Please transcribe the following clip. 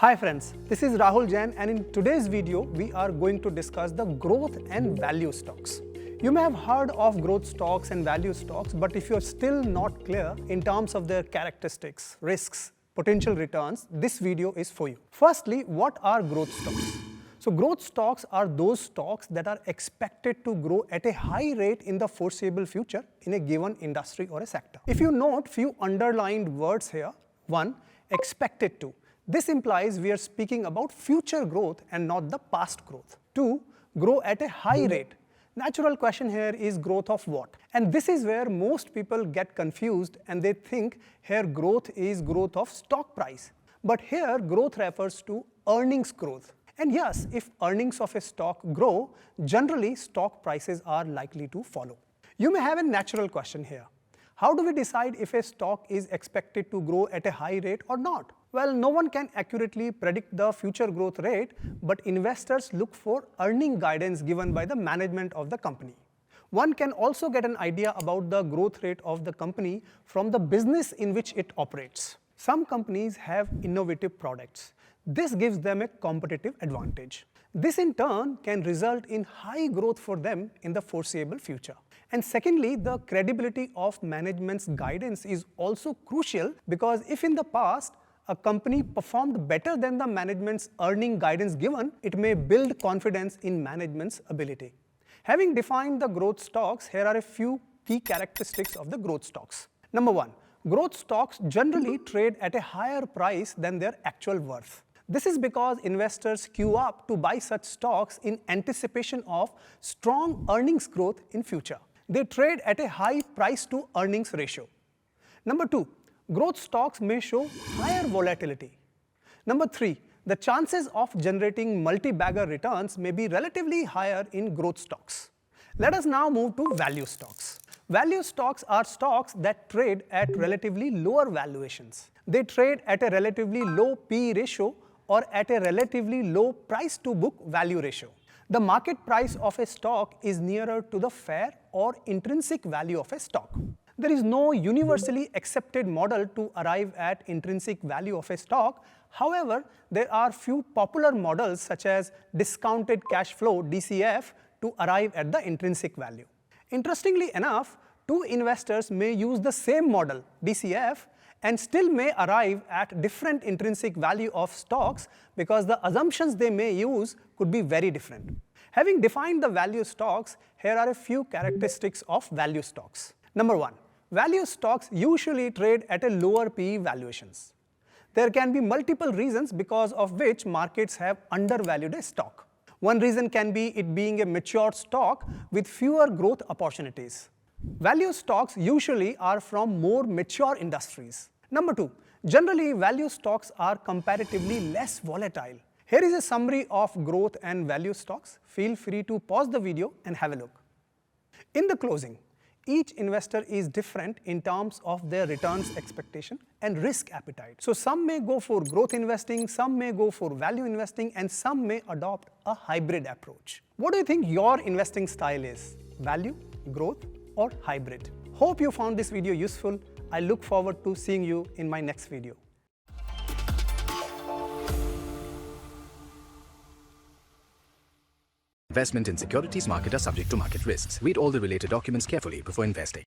Hi friends, this is Rahul Jain, and in today's video we are going to discuss the growth and value stocks. You may have heard of growth stocks and value stocks, but if you're still not clear in terms of their characteristics, risks, potential returns, this video is for you. Firstly, what are growth stocks? So growth stocks are those stocks that are expected to grow at a high rate in the foreseeable future in a given industry or a sector. If you note few underlined words here, 1. Expected to. This implies we are speaking about future growth and not the past growth. 2. Grow at a high rate. Natural question here is growth of what? And this is where most people get confused and they think here growth is growth of stock price. But here growth refers to earnings growth. And yes, if earnings of a stock grow, generally stock prices are likely to follow. You may have a natural question here. How do we decide if a stock is expected to grow at a high rate or not? Well, no one can accurately predict the future growth rate, but investors look for earning guidance given by the management of the company. One can also get an idea about the growth rate of the company from the business in which it operates. Some companies have innovative products. This gives them a competitive advantage. This in turn can result in high growth for them in the foreseeable future. And secondly, the credibility of management's guidance is also crucial because if in the past a company performed better than the management's earning guidance given, it may build confidence in management's ability. Having defined the growth stocks, here are a few key characteristics of the growth stocks. Number 1, growth stocks generally trade at a higher price than their actual worth. This is because investors queue up to buy such stocks in anticipation of strong earnings growth in future. They trade at a high price to earnings ratio. Number 2, growth stocks may show higher volatility. Number 3, the chances of generating multi-bagger returns may be relatively higher in growth stocks. Let us now move to value stocks. Value stocks are stocks that trade at relatively lower valuations. They trade at a relatively low P/E ratio or at a relatively low price-to-book value ratio. The market price of a stock is nearer to the fair or intrinsic value of a stock. There is no universally accepted model to arrive at intrinsic value of a stock. However, there are few popular models such as discounted cash flow (DCF) to arrive at the intrinsic value. Interestingly enough, two investors may use the same model (DCF) and still may arrive at different intrinsic value of stocks because the assumptions they may use could be very different. Having defined the value stocks, here are a few characteristics of value stocks. Number 1. Value stocks usually trade at a lower P/E valuations. There can be multiple reasons because of which markets have undervalued a stock. One reason can be it being a mature stock with fewer growth opportunities. Value stocks usually are from more mature industries. Number 2, generally value stocks are comparatively less volatile. Here is a summary of growth and value stocks. Feel free to pause the video and have a look. In the closing, each investor is different in terms of their returns expectation and risk appetite. So some may go for growth investing, some may go for value investing, and some may adopt a hybrid approach. What do you think your investing style is? Value, growth, or hybrid? Hope you found this video useful. I look forward to seeing you in my next video. Investment in securities market are subject to market risks. Read all the related documents carefully before investing.